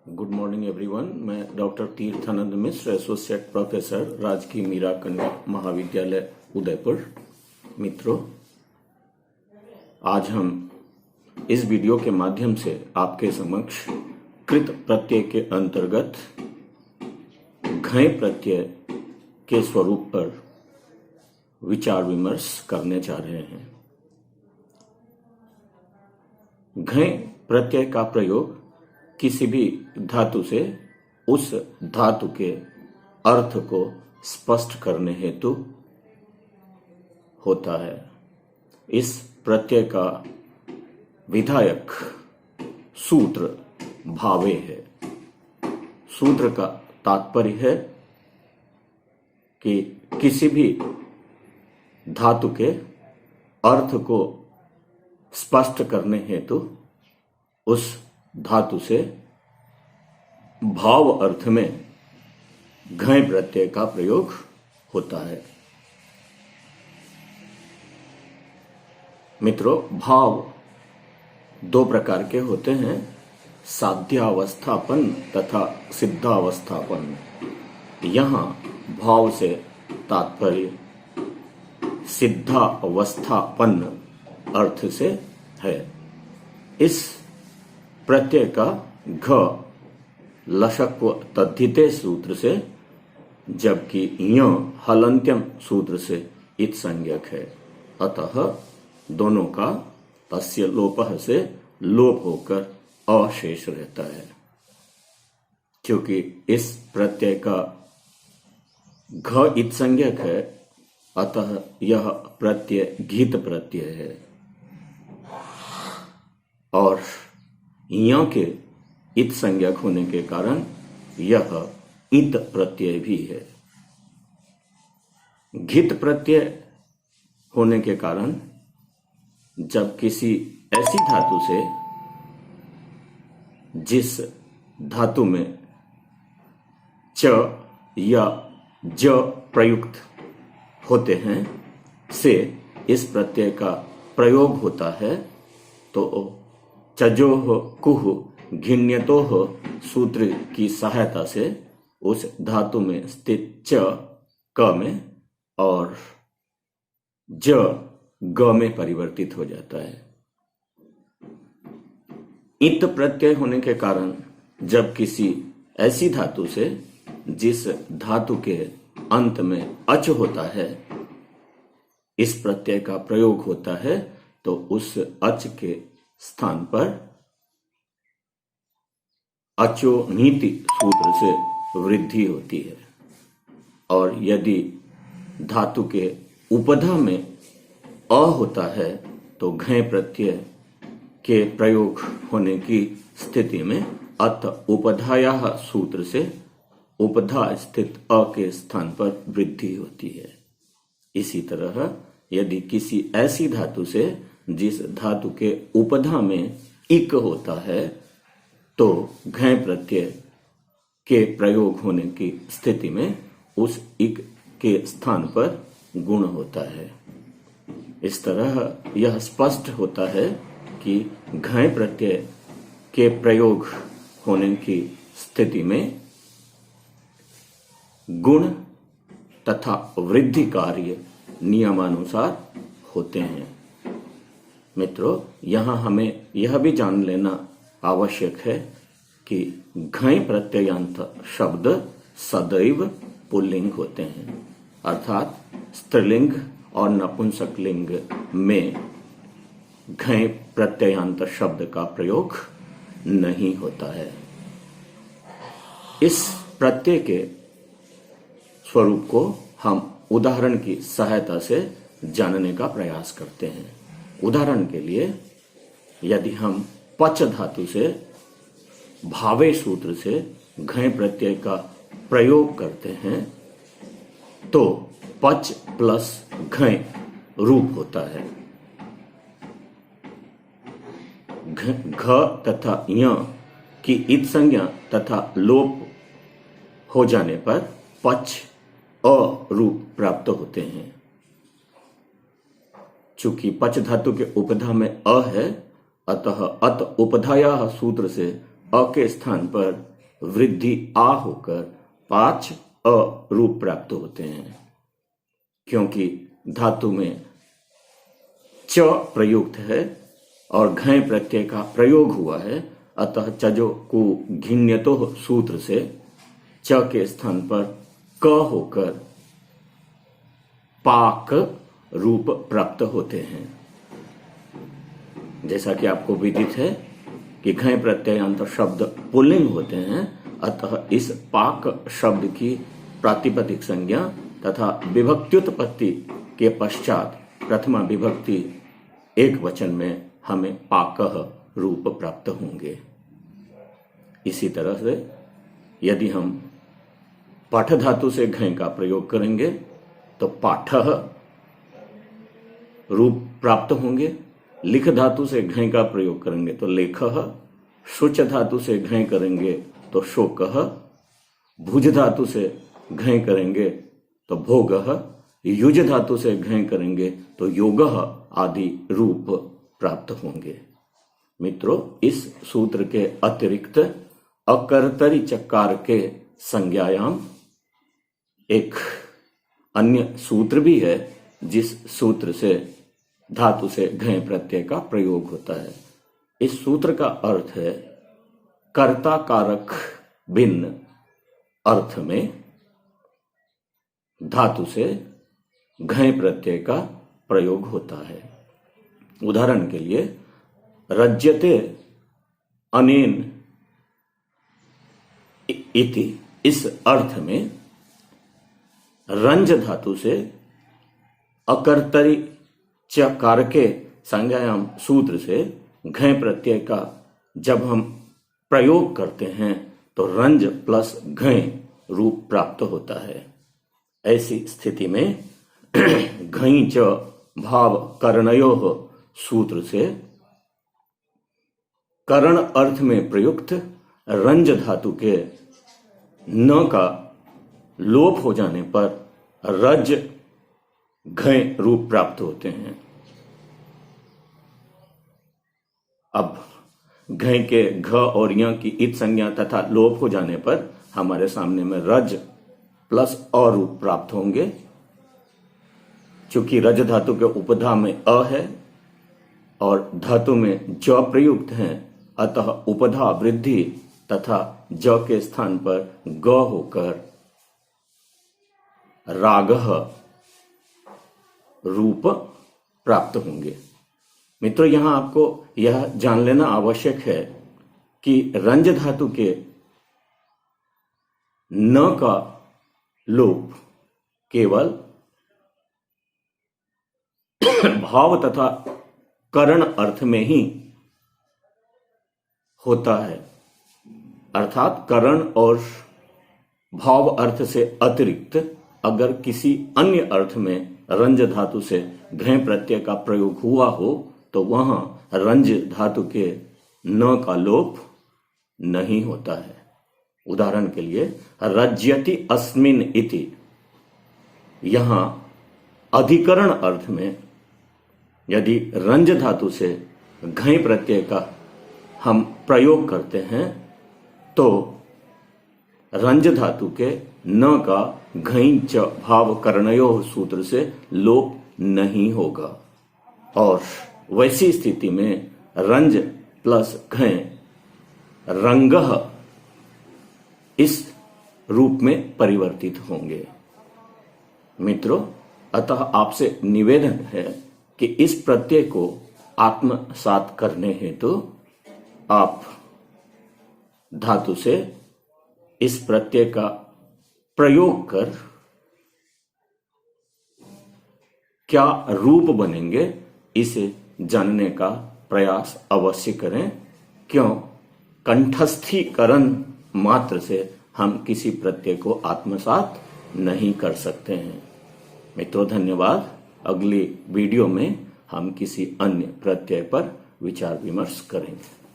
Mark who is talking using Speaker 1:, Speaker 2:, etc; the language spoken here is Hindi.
Speaker 1: Good morning everyone. मैं डॉक्टर तीर्थानंद मिश्र, एसोसिएट प्रोफेसर, राजकीय मीरा कन्या महाविद्यालय उदयपुर। मित्रों, आज हम इस वीडियो के माध्यम से आपके समक्ष कृत प्रत्यय के अंतर्गत घय प्रत्यय के स्वरूप पर विचार विमर्श करने जा रहे हैं। घय प्रत्यय का प्रयोग किसी भी धातु से उस धातु के अर्थ को स्पष्ट करने हेतु होता है। इस प्रत्यय का विधायक सूत्र भावे है। सूत्र का तात्पर्य है कि किसी भी धातु के अर्थ को स्पष्ट करने हेतु उस धातु से भाव अर्थ में घय प्रत्यय का प्रयोग होता है। मित्रों, भाव दो प्रकार के होते हैं, साध्यावस्थापन्न तथा सिद्धावस्थापन्न। यहां भाव से तात्पर्य सिद्धावस्थापन्न अर्थ से है। इस प्रत्यय का घ लशक्व तद्धिते सूत्र से, जबकि य हलंत्यम सूत्र से इत संज्ञक है। अतः दोनों का तस्य लोपः से लोप होकर अशेष रहता है। क्योंकि इस प्रत्यय का घ इत संज्ञक है, अतः यह प्रत्यय घित प्रत्यय है और य के इत संज्ञक होने के कारण यह इत प्रत्यय भी है। घित प्रत्यय होने के कारण जब किसी ऐसी धातु से जिस धातु में च या ज प्रयुक्त होते हैं से इस प्रत्यय का प्रयोग होता है, तो चजोह कुह घिण्यतोह सूत्र की सहायता से उस धातु में स्थित च क में और ज ग में परिवर्तित हो जाता है। इत प्रत्यय होने के कारण जब किसी ऐसी धातु से जिस धातु के अंत में अच होता है इस प्रत्यय का प्रयोग होता है, तो उस अच के स्थान पर अचो नीति सूत्र से वृद्धि होती है। और यदि धातु के उपधा में अ होता है तो घय प्रत्यय के प्रयोग होने की स्थिति में अत उपधायाः सूत्र से उपधा स्थित अ के स्थान पर वृद्धि होती है। इसी तरह यदि किसी ऐसी धातु से जिस धातु के उपधा में इक होता है तो घय प्रत्यय के प्रयोग होने की स्थिति में उस इक के स्थान पर गुण होता है। इस तरह यह स्पष्ट होता है कि घय प्रत्यय के प्रयोग होने की स्थिति में गुण तथा वृद्धि कार्य नियमानुसार होते हैं। मित्रों, यहां हमें यह भी जान लेना आवश्यक है कि घय प्रत्ययांत शब्द सदैव पुल्लिंग होते हैं, अर्थात स्त्रीलिंग और नपुंसकलिंग में घय प्रत्ययांत शब्द का प्रयोग नहीं होता है। इस प्रत्यय के स्वरूप को हम उदाहरण की सहायता से जानने का प्रयास करते हैं। उदाहरण के लिए, यदि हम पच धातु से भावे सूत्र से घय प्रत्यय का प्रयोग करते हैं तो पच प्लस घय रूप होता है। घ तथा य की इत संज्ञा तथा लोप हो जाने पर पच अ रूप प्राप्त होते हैं। चूंकि पच धातु के उपधा में अ है, अतः अत उपधायाः सूत्र से अ के स्थान पर वृद्धि आ होकर 5 अ रूप प्राप्त होते हैं। क्योंकि धातु में च प्रयुक्त है और घय प्रत्यय का प्रयोग हुआ है, अतः चजो को घिन्यतो सूत्र से च के स्थान पर क होकर पाक रूप प्राप्त होते हैं। जैसा कि आपको विदित है कि घय प्रत्ययांत शब्द पुल्लिंग होते हैं, अतः इस पाक शब्द की प्रातिपदिक संज्ञा तथा विभक्त्युत्पत्ति के पश्चात प्रथमा विभक्ति एक वचन में हमें पाकः रूप प्राप्त होंगे। इसी तरह से यदि हम पाठ धातु से घय का प्रयोग करेंगे तो पाठः रूप प्राप्त होंगे। लिख धातु से घय का प्रयोग करेंगे तो लेखः, शुच धातु से घय करेंगे तो शोकः, भुज धातु से घय करेंगे तो भोगः, युज धातु से घय करेंगे तो योगः आदि रूप प्राप्त होंगे। मित्रों, इस सूत्र के अतिरिक्त अकर्तरी चकार के संज्ञायाम एक अन्य सूत्र भी है, जिस सूत्र से धातु से घय प्रत्यय का प्रयोग होता है। इस सूत्र का अर्थ है कर्ता कारक भिन्न अर्थ में धातु से घय प्रत्यय का प्रयोग होता है। उदाहरण के लिए रज्यते अनेन इति, इस अर्थ में रंज धातु से अकर्तरी चकार के संज्ञायाम सूत्र से घय प्रत्यय का जब हम प्रयोग करते हैं तो रंज प्लस घय रूप प्राप्त होता है। ऐसी स्थिति में घई च भाव करणयोः सूत्र से करण अर्थ में प्रयुक्त रंज धातु के न का लोप हो जाने पर रज घय रूप प्राप्त होते हैं। अब घय के घ और य की इत संज्ञा तथा लोप हो जाने पर हमारे सामने में रज प्लस अ रूप प्राप्त होंगे। चूंकि रज धातु के उपधा में अ है और धातु में ज प्रयुक्त है, अतः उपधा वृद्धि तथा ज के स्थान पर ग होकर रागः रूप प्राप्त होंगे। मित्रों, यहां आपको यह जान लेना आवश्यक है कि रंज धातु के न का लोप केवल भाव तथा करण अर्थ में ही होता है, अर्थात करण और भाव अर्थ से अतिरिक्त अगर किसी अन्य अर्थ में रंज धातु से घय प्रत्यय का प्रयोग हुआ हो तो वहां रंज धातु के न का लोप नहीं होता है। उदाहरण के लिए रज्यति अस्मिन इति, यहां अधिकरण अर्थ में यदि रंज धातु से घय प्रत्यय का हम प्रयोग करते हैं तो रंज धातु के न का घई च भाव करणयोः सूत्र से लोप नहीं होगा और वैसी स्थिति में रंज प्लस घय रंगः इस रूप में परिवर्तित होंगे। मित्रों, अतः आपसे निवेदन है कि इस प्रत्यय को आत्मसात करने हेतु आप धातु से इस प्रत्यय का प्रयोग कर क्या रूप बनेंगे इसे जानने का प्रयास अवश्य करें। क्यों? कंठस्थीकरण मात्र से हम किसी प्रत्यय को आत्मसात नहीं कर सकते हैं। मित्रों, धन्यवाद। अगली वीडियो में हम किसी अन्य प्रत्यय पर विचार विमर्श करेंगे।